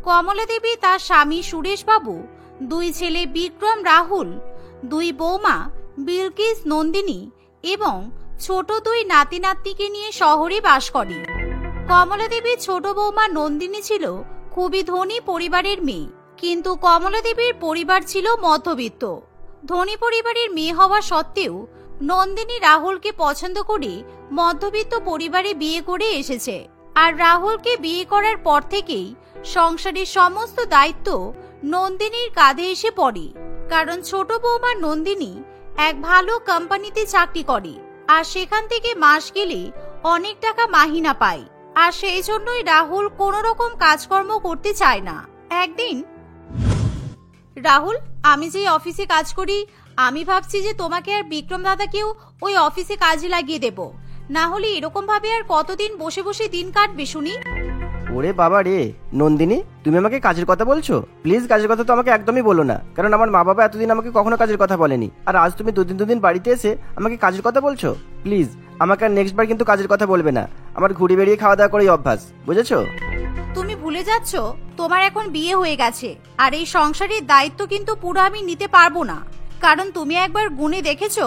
কমলা দেবী, তার স্বামী সুরেশবাবু, দুই ছেলে বিক্রম, রাহুল, দুই বৌমা বিলকিস, নন্দিনী এবং ছোট দুই নাতি নাতনিকে নিয়ে শহরে বাস করে। কমলা দেবীর ছোট বৌমা নন্দিনী ছিল খুবই ধনী পরিবারের মেয়ে, কিন্তু কমলা দেবীর পরিবার ছিল মধ্যবিত্ত। ধনী পরিবারের মেয়ে হওয়া সত্ত্বেও নন্দিনী রাহুলকে পছন্দ করে মধ্যবিত্ত পরিবারে বিয়ে করে এসেছে। আর রাহুলকে বিয়ে করার পর থেকেই সংসারের সমস্ত দায়িত্ব নন্দিনীর কাঁধে এসে পড়ে। কারণ ছোট বৌমা নন্দিনী এক ভালো কোম্পানিতে চাকরি করে, আর সেখান থেকে মাস গেলে অনেক টাকা মাহিনা পায়। আর সেই জন্যই রাহুল কোনো রকম কাজকর্ম করতে চায় না। একদিন, রাহুল, আমি যে অফিসে কাজ করি, আমি ভাবছি যে তোমাকে আর বিক্রম দাদাকেও ওই অফিসে কাজে লাগিয়ে দেব। না হলে এরকম ভাবে আর কতদিন বসে বসে দিন কাটবে শুনি। ওরে বাবা রে নন্দিনী, তুমি আমাকে কাজের কথা বলছো? প্লিজ কাজের কথা তো আমাকে একদমই বলো না, কারণ আমার মা বাবা এতদিন আমাকে কখনো কাজের কথা বলেনি, আর আজ তুমি দুদিন বাড়িতে এসে আমাকে কাজের কথা বলছো। প্লিজ আমাকে আর নেক্সট বার কিন্তু কাজের কথা বলবে না। আমার ঘুরে বেরিয়ে খাওয়া দাওয়া করেই অভ্যাস, বুঝেছো? তুমি ভুলে যাচ্ছ তোমার এখন বিয়ে হয়ে গেছে, আর এই সংসারের দায়িত্ব কিন্তু পুরো আমি নিতে পারবো না। কারণ তুমি একবার গুণে দেখেছো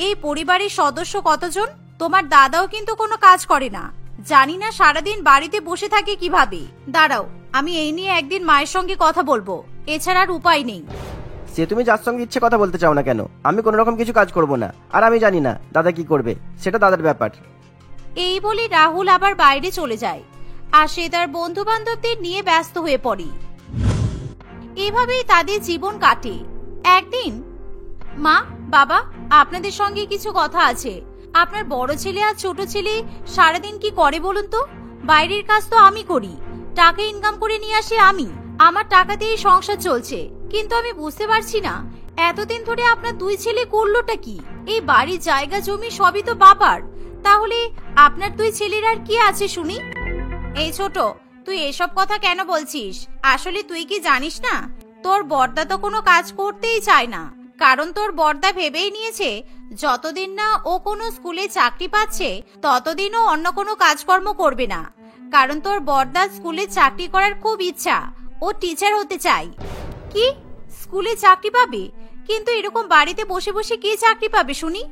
এই পরিবারের সদস্য কতজন? তোমার দাদাও কিন্তু কোনো কাজ করে না, জানি না সারাদিন বাড়িতে বসে থাকে কিভাবে। দাঁড়াও, আমি এই নিয়ে একদিন মায়ের সঙ্গে কথা বলবো, এছাড়া আর উপায় নেই। সে তুমি যার সঙ্গে ইচ্ছে কথা বলতে চাও না কেন, আমি কোনো রকম কিছু কাজ করব না, আর আমি জানি না দাদা কি করবে, সেটা দাদার ব্যাপার। এই বলে রাহুল আবার বাইরে চলে যায়, আর সে তার বন্ধু বান্ধবদের নিয়ে ব্যস্ত হয়ে পড়ে। এভাবেই তাদের জীবন কাটে। একদিন, মা, বাবা, আপনাদের সঙ্গে কিছু কথা আছে। আপনার বড় ছেলে আর ছোট ছেলে সারাদিন কি করে বলুন তো? বাইরের কাজ তো আমি করি, টাকা ইনকাম করে নিয়ে আসি আমি, আমার টাকা দিয়েই সংসার চলছে। কিন্তু আমি বুঝতে পারছি না এতদিন ধরে আপনার দুই ছেলে করলোটা কি? এই বাড়ির জায়গা জমি সবই তো বাবার, তাহলে আপনার দুই ছেলের আর কি আছে শুনি? এই ছোট, তুই এসব কথা কেন বলছিস? আসলে তুই কি জানিস না, তোর বড়দা তো কোনো কাজ করতেই চায় না। কারণ তোর বড়দা ভেবেই নিয়েছে যতদিন না ও কোনো স্কুলে চাকরি পাচ্ছে ততদিন ও অন্য কোনো কাজকর্ম করবে না। কারণ তোর বড়দা স্কুলে চাকরি করার খুব ইচ্ছা, ও টিচার হতে চায়। কি, স্কুলে চাকরি পাবে? কিন্তু এরকম বাড়িতে বসে বসে কে চাকরি পাবে শুনি?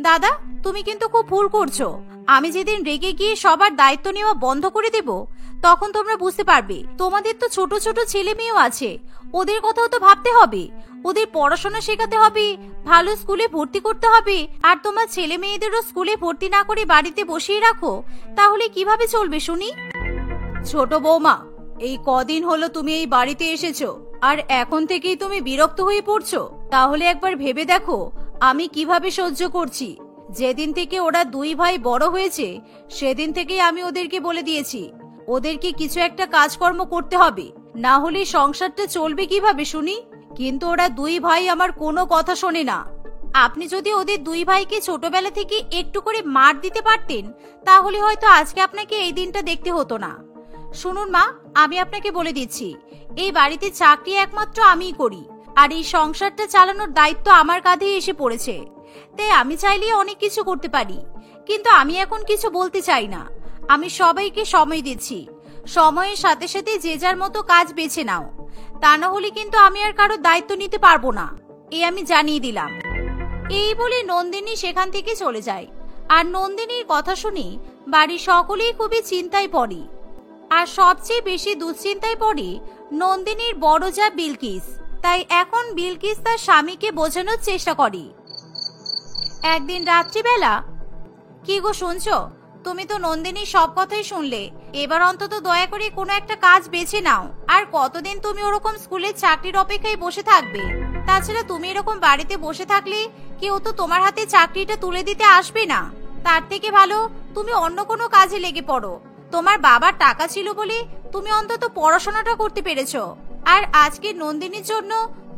দাদা, তুমি কিন্তু খুব ভুল করছো। আমি যেদিন রেগে গিয়ে সবার দায়িত্ব নেওয়া বন্ধ করে দেব, তখন তোমরা বুঝতে পারবে। তোমাদের তো ছোট ছোট ছেলে মেয়েও আছে, ওদের কথাও তো ভাবতে হবে, ওদের পড়াশোনা শেখাতে হবে, ভালো স্কুলে ভর্তি করতে হবে। আর তোমার ছেলে মেয়েদেরও স্কুলে ভর্তি না করে বাড়িতে বসিয়ে রাখো, তাহলে কিভাবে চলবে শুনি? ছোট বৌমা, এই কদিন হলো তুমি এই বাড়িতে এসেছো, আর এখন থেকেই তুমি বিরক্ত হয়ে পড়ছো? তাহলে একবার ভেবে দেখো আমি কিভাবে সহ্য করছি। যেদিন থেকে ওরা দুই ভাই বড় হয়েছে সেদিন থেকেই আমি ওদেরকে বলে দিয়েছি ওদেরকে কিছু একটা কাজকর্ম করতে হবে, না হলে সংসারটা চলবে কিভাবে শুনি। কিন্তু ওরা দুই ভাই আমার কোনো কথা শোনে না। আপনি যদি ওদের দুই ভাইকে ছোটবেলা থেকে একটু করে মার দিতে পারতেন, তাহলে হয়তো আজকে আপনাকে এই দিনটা দেখতে হতো না। শুনুন মা, আমি আপনাকে বলে দিচ্ছি, এই বাড়িতে চাকরি একমাত্র আমিই করি, আর এই সংসারটা চালানোর দায়িত্ব আমার কাঁধেই এসে পড়েছে। তাই আমি চাইলে অনেক কিছু করতে পারি, কিন্তু আমি এখন কিছু বলতে চাই না। আমি সবাইকে সময় দিচ্ছি, সময়ের সাথে সাথে যে যার মতো কাজ বেছে নাও, তা না হলে কিন্তু আমি আর কারো দায়িত্ব নিতে পারবো না, এই আমি জানিয়ে দিলাম। এই বলে নন্দিনী সেখান থেকে চলে যায়। আর নন্দিনীর কথা শুনে বাড়ির সকলেই খুবই চিন্তায় পড়ে, আর সবচেয়ে বেশি দুশ্চিন্তায় পড়ে নন্দিনীর বড় যা বিলকিস। তাই এখন বিলকিস তার স্বামীকে বোঝানোর চেষ্টা করে। একদিন রাত্রিবেলা, কি গো শুনছো? তুমি তো নন্দিনীর সব কথাই শুনলে, এবার অন্তত দয়া করে কোনো একটা কাজ বেছে নাও। আর কতদিন তুমি ওরকম স্কুলের চাকরির অপেক্ষায় বসে থাকবে? তাছাড়া তুমি এরকম বাড়িতে বসে থাকলে কেউ তো তোমার হাতে চাকরিটা তুলে দিতে আসবে না। তার থেকে ভালো তুমি অন্য কোনো কাজে লেগে পড়ো। তোমার বাবার টাকা ছিল বলে তুমি অন্তত পড়াশোনাটা করতে পেরেছো, আর আজকে নন্দিনীর জন্য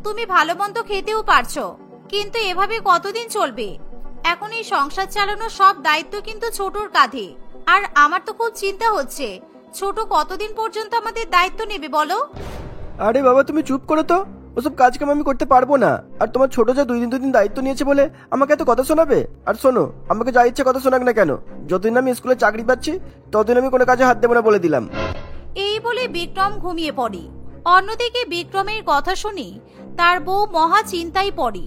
তুমি ভালো মন্দ খেতেও পারছো। কিন্তু এভাবে কতদিন চলবে? এখন এই সংসার চালানোর সব দায়িত্ব কিন্তু ছোটর কাঁধে। আর আমার তো খুব চিন্তা হচ্ছে, ছোট কতদিন পর্যন্ত আমাদের দায়িত্ব নেবে বলো? আরে বাবা তুমি চুপ করো তো, ওসব কাজ কাম আমি করতে পারবো না। আর তোমার ছোট যা দুদিন দায়িত্ব নিয়েছে বলে আমাকে এত কথা শোনাবে? আর শোনো, আমাকে যা ইচ্ছে কথা শোনাক না কেন, যতদিন আমি স্কুলে চাকরি পাচ্ছি ততদিন আমি কোনো কাজে হাত দেবো না বলে দিলাম। এই বলে বিক্রম ঘুমিয়ে পড়ে। অন্যদিকে বিক্রমের কথা শুনে তার বউ মহা চিন্তায় পড়ে।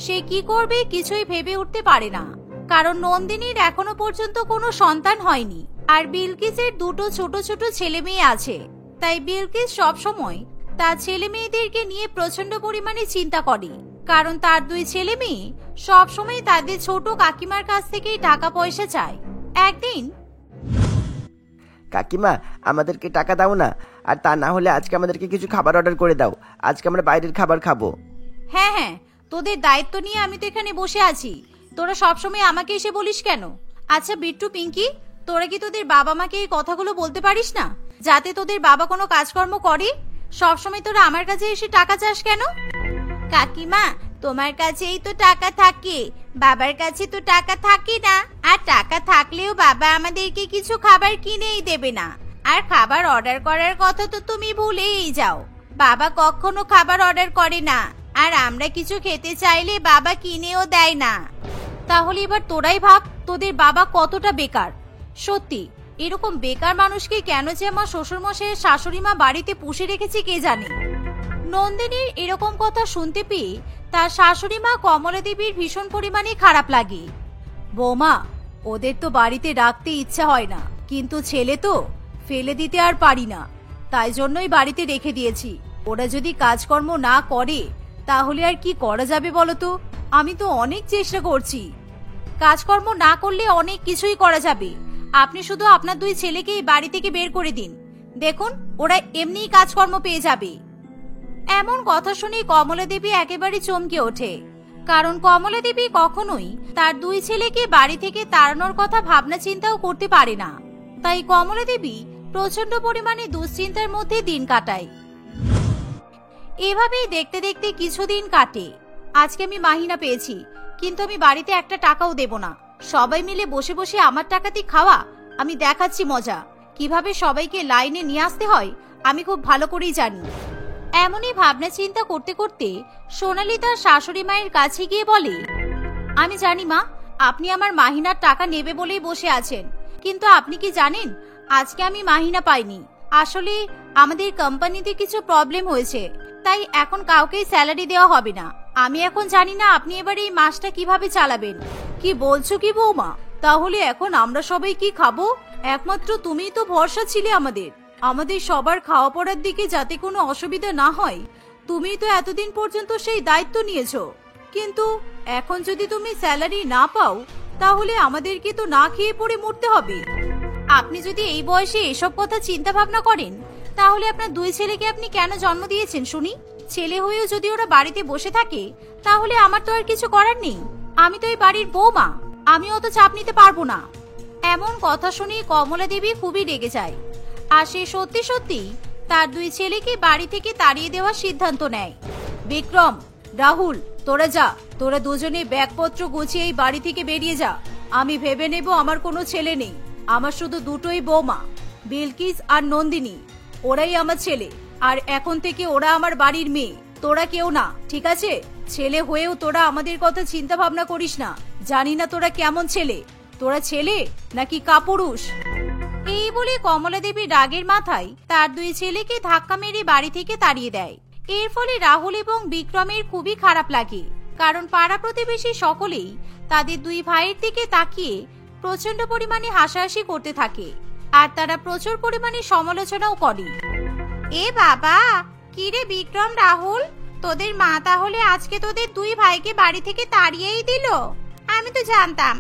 সে কি করবে কিছুই ভেবে উঠতে পারে না, কারণ নন্দিনীর এখনো পর্যন্ত কোনো সন্তান হয়নি, আর বিলকিসের দুটো ছোট ছোট ছেলে মেয়ে আছে। তাই বিলকিস সবসময় তার ছেলে মেয়েদেরকে নিয়ে প্রচন্ড পরিমাণে চিন্তা করে, কারণ তার দুই ছেলে মেয়ে সবসময় তাদের ছোট কাকিমার কাছ থেকেই টাকা পয়সা চায়। একদিন, কাকিমা আমাদেরকে টাকা দাও না, আর তা না হলে আজকে আমাদেরকে কিছু খাবার অর্ডার করে দাও, আজকে আমরা বাইরের খাবার খাবো। হ্যাঁ হ্যাঁ, তোদের দায়িত্ব নিয়ে আমি তো এখানে বসে আছি, তোরা সবসময় আমাকে এসে বলিস কেন? আচ্ছা বিট্টু, পিঙ্কি, তোরা কি তোদের বাবা মাকে এই কথাগুলো বলতে পারিস না, যাতে তোদের বাবা কোনো কাজকর্ম করে? সবসময় তোরা আমার কাছে এসে টাকা চাস কেন? কাকিমা, তোমার কাছেই তো টাকা থাকে, বাবার কাছে তো টাকা থাকে না। আর টাকা থাকলেও বাবা আমাদেরকে কিছু খাবার কিনেই দেবে না। আর খাবার অর্ডার করার কথা তো তুমি ভুলেই যাও, বাবা কখনো খাবার অর্ডার করে না। আর আমরা কিছু খেতে চাইলে বাবা কিনেও দেয় না। তাহলে এবার তোরাই ভাব তোদের বাবা কতটা বেকার। সত্যি, এরকম বেকার মানুষকে কেন যে আমার শ্বশুরমশাইয়ের শাশুড়ি মা বাড়িতে পুষে রেখেছে কে জানে। নন্দিনীর এরকম কথা শুনতে পেয়ে তার শাশুড়ি মা কমলা দেবীর ভীষণ পরিমাণে খারাপ লাগে। বৌমা, ওদের তো বাড়িতে রাখতে ইচ্ছা হয় না, কিন্তু ছেলে তো ফেলে দিতে আর পারি না, তাই জন্যই বাড়িতে রেখে দিয়েছি। ওরা যদি কাজকর্ম না করে তাহলে আর কি করা যাবে বলো তো? আমি তো অনেক চেষ্টা করছি, কাজকর্ম না করলে অনেক কিছুই করা যাবে। আপনি শুধু আপনার দুই ছেলেকে এই বাড়ি থেকে বের করে দিন, দেখুন ওরা এমনিই কাজকর্ম পেয়ে যাবে। এমন কথা শুনে কমলা দেবী একেবারে চমকে ওঠে, কারণ কমলা দেবী কখনোই তার দুই ছেলেকে বাড়ি থেকে তাড়ানোর কথা ভাবনা চিন্তাও করতে পারে না। তাই কমলা দেবী প্রচন্ড পরিমাণে দুশ্চিন্তার মধ্যে দিন কাটায়। এভাবেই দেখতে দেখতে কিছুদিন কাটে। আজকে আমি মাহিনা পেয়েছি, কিন্তু আমি বাড়িতে একটা টাকাও দেব না। সবাই মিলে বসে বসে আমার টাকাতে খাওয়া, আমি দেখাচ্ছি মজা। কিভাবে সবাইকে লাইনে নিয়ে আসতে হয় আমি খুব ভালো করেই জানি। এমনই ভাবনা চিন্তা করতে করতে সোনালী তার শাশুড়ি মায়ের কাছে গিয়ে বলে, আমি জানি মা, আপনি আমার মাহিনার টাকা নেবে বলেই বসে আছেন, কিন্তু আপনি কি জানেন আজকে আমি মাহিনা পাইনি। আসলে আমাদের কোম্পানিতে কিছু প্রবলেম হয়েছে, তাই এখন কাউকেই স্যালারি দেওয়া হবে না। আমি এখন জানি না আপনি এবার এই মাসটা কিভাবে চালাবেন। কি বলছো কি বৌমা? তাহলে এখন আমরা সবাই কি খাবো? একমাত্র তুমিই তো ভরসা ছিলে আমাদের সবার খাওয়া পড়ার দিকে যাতে কোনো অসুবিধা না হয়, তুমিই তো এতদিন পর্যন্ত সেই দায়িত্ব নিয়েছো। কিন্তু এখন যদি তুমি স্যালারি না পাও তাহলে আমাদেরকে তো না খেয়ে পড়ে মরতে হবে। আপনি যদি এই বয়সে এসব কথা চিন্তা ভাবনা করেন তাহলে আপনার দুই ছেলেকে আপনি কেন জন্ম দিয়েছেন শুনি? ছেলে হয়েও যদি ওরা বাড়িতে বসে থাকে তাহলে আমার তো আর কিছু করার নেই। আমি তো এই বাড়ির বৌমা, আমি অত চাপ নিতে পারবো না। এমন কথা শুনে কমলা দেবী খুবই রেগে যায়, আর সে সত্যি সত্যি তার দুই ছেলেকে বাড়ি থেকে তাড়িয়ে দেওয়ার সিদ্ধান্ত নেয়। বিক্রম, রাহুল, তোরা যা, তোরা দুজনে ব্যাগপত্র গুছিয়ে এই বাড়ি থেকে বেরিয়ে যা। আমি ভেবে নেব আমার কোনো ছেলে নেই, আমার শুধু দুটোই বৌমা, বিলকিস আর নন্দিনী। ওরাই আমার ছেলে, আর এখন থেকে ওরা আমার বাড়ির মেয়ে, তোরা কেউ না, ঠিক আছে? ছেলে হয়েও তোরা আমাদের কথা চিন্তা ভাবনা করিস না। জানি না তোরা কেমন ছেলে, তোরা ছেলে নাকি কাপুরুষ। এই বলে কমলা দেবী রাগের মাথায় তার দুই ছেলেকে ধাক্কা মেরে বাড়ি থেকে তাড়িয়ে দেয়। এর ফলে রাহুল এবং বিক্রমের খুবই খারাপ লাগে, কারণ পাড়া প্রতিবেশী সকলেই তাদের দুই ভাইয়ের দিকে তাকিয়ে প্রচন্ড পরিমাণে হাসাহাসি করতে থাকে, আর তারা প্রচুর পরিমাণে সমালোচনাও করে। এ বাবা, কি রে বিক্রম, রাহুল, তোদের মা তাহলে আজকে তোদের দুই ভাইকে বাড়ি থেকে তাড়িয়েই দিল? আমি তো জানতাম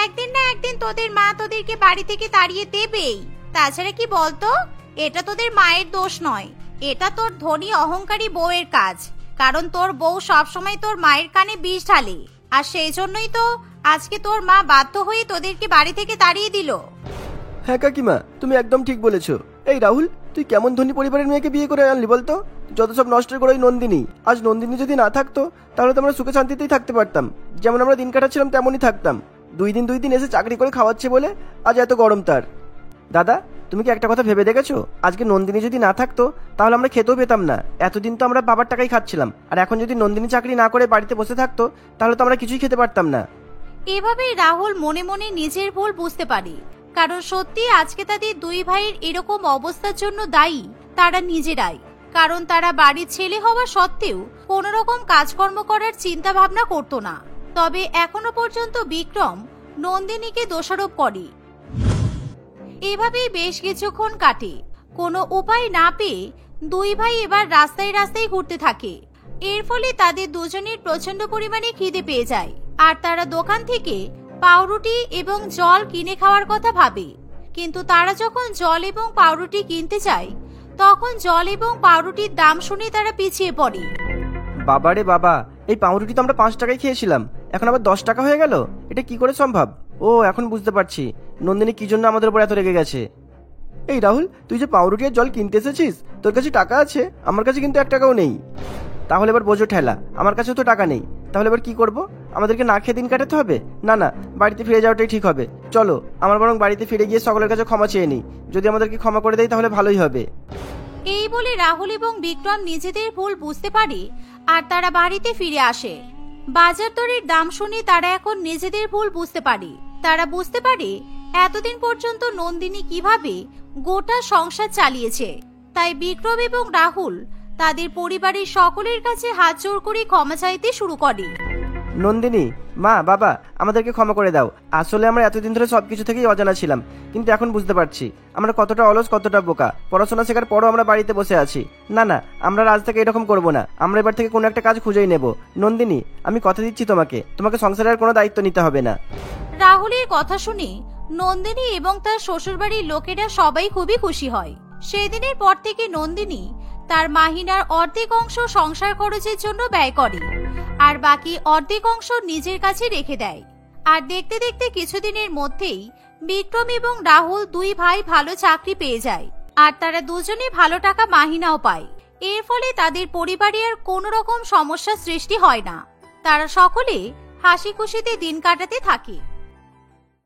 একদিন না একদিন তোদের মা তোদেরকে বাড়ি থেকে তাড়িয়ে দেবেই। তাছাড়া কি বলতো, এটা তোদের মায়ের দোষ নয়, এটা তোর ধনী অহংকারী বউয়ের কাজ। কারণ তোর বউ সবসময় তোর মায়ের কানে বিষ ঢালে, আর সেই জন্যই তো আজকে তোর মা বাধ্য হয়ে তোদেরকে বাড়ি থেকে তাড়িয়ে দিল। হ্যাঁ কাকিমা, তুমি একদম ঠিক বলেছো। এই রাহুল, তুই কেমন ধনী পরিবারের মেয়েকে বিয়ে করে আনলি বলতো? যত সব নষ্ট করে ওই নন্দিনী। আজ নন্দিনী যদি না থাকতো তাহলে তো আমরা সুখে শান্তিতেই থাকতে পারতাম, যেমন আমরা দিন কাটাচ্ছিলাম তেমনই থাকতাম। দুই দিন এসে চাকরি করে খাওয়াচ্ছে বলে আজ এত গরম তার। দাদা, তুমি কি একটা কথা ভেবে দেখেছো? আজকে নন্দিনী যদি না থাকতো তাহলে আমরা খেতেও পেতাম না। এতদিন তো আমরা বাবার টাকাই খাচ্ছিলাম, আর এখন যদি নন্দিনী চাকরি না করে বাড়িতে বসে থাকতো তাহলে তো আমরা কিছুই খেতে পারতাম না। এভাবেই রাহুল মনে মনে নিজের ভুল বুঝতে পারে, কারণ সত্যি আজকে তাদের দুই ভাইয়ের এরকম অবস্থার জন্য দায়ী তারা নিজেরাই। কারণ তারা বাড়ির ছেলে হওয়া সত্ত্বেও কোনো রকম কাজকর্ম করার চিন্তা ভাবনা করতো না। তবে এখনো পর্যন্ত বিক্রম নন্দিনীকে দোষারোপ করে। এভাবেই বেশ কিছুক্ষণ কাটে। কোনো উপায় না পেয়ে দুই ভাই এবার রাস্তায় রাস্তায় ঘুরতে থাকে। এর ফলে তাদের দুজনের প্রচন্ড পরিমাণে খিদে পেয়ে যায়, আর তারা দোকান থেকে পাউরুটি এবং জল কিনে খাওয়ার কথা ভাবে। কিন্তু তারা যখন জল এবং পাউরুটি কিনতে যায়, তখন জল এবং পাউরুটির দাম শুনে তারা পিছিয়ে পড়ে। বাবা রে বাবা, এই পাউরুটি তো আমরা 5 টাকায় খেয়েছিলাম, এখন আবার 10 টাকা হয়ে গেল। এটা কি করে সম্ভব? ও, এখন বুঝতে পারছি নন্দিনী কি জন্য আমাদের উপর এত রেগে গেছে। এই রাহুল, তুই যে পাউরুটি আর জল কিনতে এসেছিস, তোর কাছে টাকা আছে? আমার কাছে কিন্তু 1 টাকাও নেই। তাহলে এবার বোঝো ঠেলা, আমার কাছেও তো টাকা নেই। তাহলে এবার কি করব? আমাদেরকে না খেয়ে দিন কাটাতে হবে? না না, বাড়িতে ফিরে যাওয়াটাই ঠিক হবে। চলো, আমার বরং বাড়িতে ফিরে গিয়ে সকলের কাছে ক্ষমা চেয়ে নিই। যদি আমাদেরকে ক্ষমা করে দেয় তাহলে ভালোই হবে। এই বলে রাহুল এবং বিক্রম নিজেদের ভুল বুঝতে পারে, আর তারা বাড়িতে ফিরে আসে। বাজার দরের দাম শুনে তারা এখন নিজেদের ভুল বুঝতে পারে। তারা বুঝতে পারে এতদিন পর্যন্ত নন্দিনী কিভাবে গোটা সংসার চালিয়েছে। তাই বিক্রম এবং রাহুল তাদের পরিবারের সকলের কাছে হাত জোড় করে ক্ষমা চাইতে শুরু করে। নন্দিনী, মা, বাবা, আমাদেরকে ক্ষমা করে দাও। আসলে আমরা এতদিন ধরে সবকিছু থেকেই অজানা ছিলাম, কিন্তু এখন বুঝতে পারছি আমরা কতটা অলস, কতটা বোকা। পড়াশোনা শেখার পরও আমরা বাড়িতে বসে আছি। না না, আমরা আজ থেকে এরকম করব না। আমরা এবার থেকে কোনো একটা কাজ খুঁজেই নেব। নন্দিনী, আমি কথা দিচ্ছি তোমাকে সংসারের কোনো দায়িত্ব নিতে হবে না। রাহুলের কথা শুনে নন্দিনী এবং তার শ্বশুরবাড়ির লোকেরা সবাই খুবই খুশি হয়। সেদিনের পর থেকে নন্দিনী তার মাহিনার অর্ধেক অংশ সংসার খরচের জন্য ব্যয় করে, আর বাকি অর্ধেক অংশ নিজের কাছে রেখে দেয়। আর দেখতে দেখতে কিছুদিনের মধ্যেই বিক্রম এবং রাহুল দুই ভাই ভালো চাকরি পেয়ে যায়, আর তারা দুজনে ভালো টাকা মাহিনাও পায়। এর ফলে তাদের পরিবারে আর কোনো রকম সমস্যা সৃষ্টি হয় না। তারা সকলে হাসি খুশিতে দিন কাটাতে থাকে।